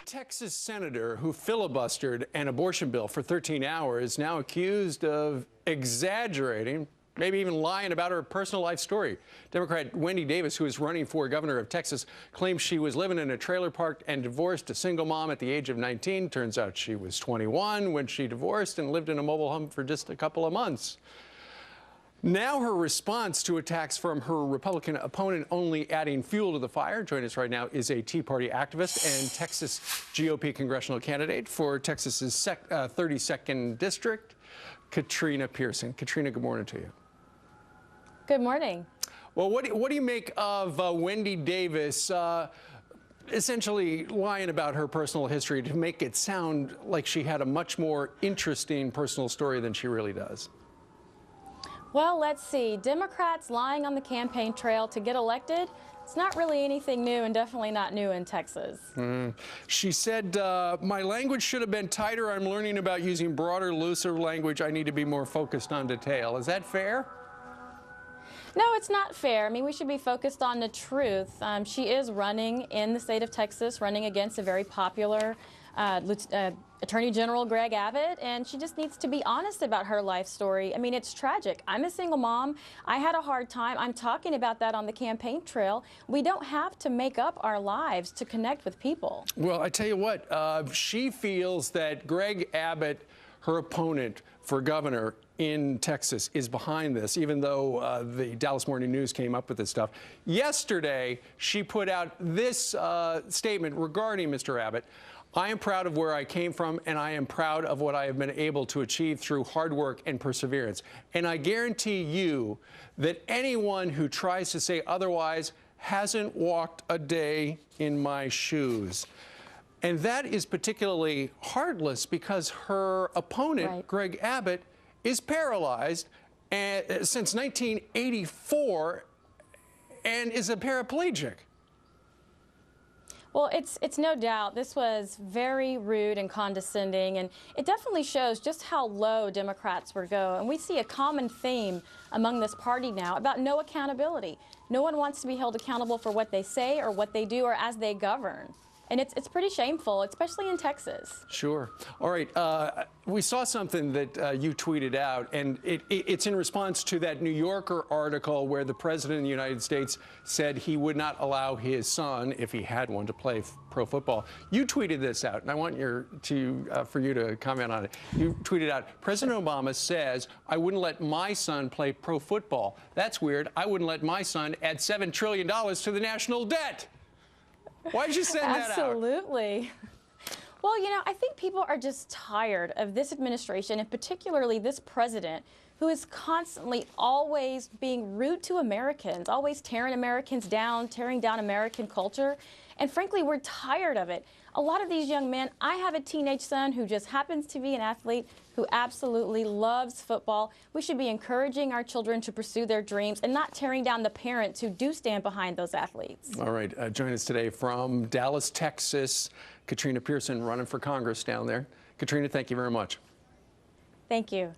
Texas senator who filibustered an abortion bill for 13 hours now accused of exaggerating, maybe even lying about her personal life story. Democrat Wendy Davis, who is running for governor of Texas, claims she was living in a trailer park and divorced, a single mom at the age of 19. Turns out she was 21 when she divorced and lived in a mobile home for just a couple of months. Now her response to attacks from her Republican opponent only adding fuel to the fire. Joining us right now is a Tea Party activist and Texas GOP congressional candidate for Texas's 32nd district, Katrina Pierson. Katrina, good morning to you. Good morning. Well, what do you make of Wendy Davis essentially lying about her personal history to make it sound like she had a much more interesting personal story than she really does? Well, let's see. Democrats lying on the campaign trail to get elected, it's not really anything new and definitely not new in Texas. She said, my language should have been tighter. I'm learning about using broader, looser language. I need to be more focused on detail. Is that fair? No, it's not fair. I mean, we should be focused on the truth. She is running in the state of Texas, running against a very popular Attorney General Greg Abbott, and she just needs to be honest about her life story. I mean, it's tragic. I'm a single mom. I had a hard time. I'm talking about that on the campaign trail. We don't have to make up our lives to connect with people. Well, I tell you what, she feels that Greg Abbott, her opponent for governor in Texas, is behind this, even though the Dallas Morning News came up with this stuff. Yesterday, she put out this statement regarding Mr. Abbott. I am proud of where I came from, and I am proud of what I have been able to achieve through hard work and perseverance. And I guarantee you that anyone who tries to say otherwise hasn't walked a day in my shoes. And that is particularly heartless because her opponent, right, Greg Abbott, is paralyzed since 1984 and is a paraplegic. Well, it's no doubt this was very rude and condescending, and it definitely shows just how low Democrats would go. And we see a common theme among this party now about no accountability. No one wants to be held accountable for what they say or what they do or as they govern. And it's pretty shameful, especially in Texas. Sure. All right. We saw something that you tweeted out, and it's in response to that New Yorker article where the president of the United States said he would not allow his son, if he had one, to play pro football. You tweeted this out, and I want for you to comment on it. You tweeted out, President Obama says, I wouldn't let my son play pro football. That's weird. I wouldn't let my son add $7 trillion to the national debt. Why did you send that out? Absolutely. Well, you know, I think people are just tired of this administration, and particularly this president, who is constantly always being rude to Americans, always tearing Americans down, tearing down American culture. And frankly, we're tired of it. A lot of these young men, I have a teenage son who just happens to be an athlete who absolutely loves football. We should be encouraging our children to pursue their dreams and not tearing down the parents who do stand behind those athletes. All right. Join us today from Dallas, Texas, Katrina Pierson, running for Congress down there. Katrina, thank you very much. Thank you.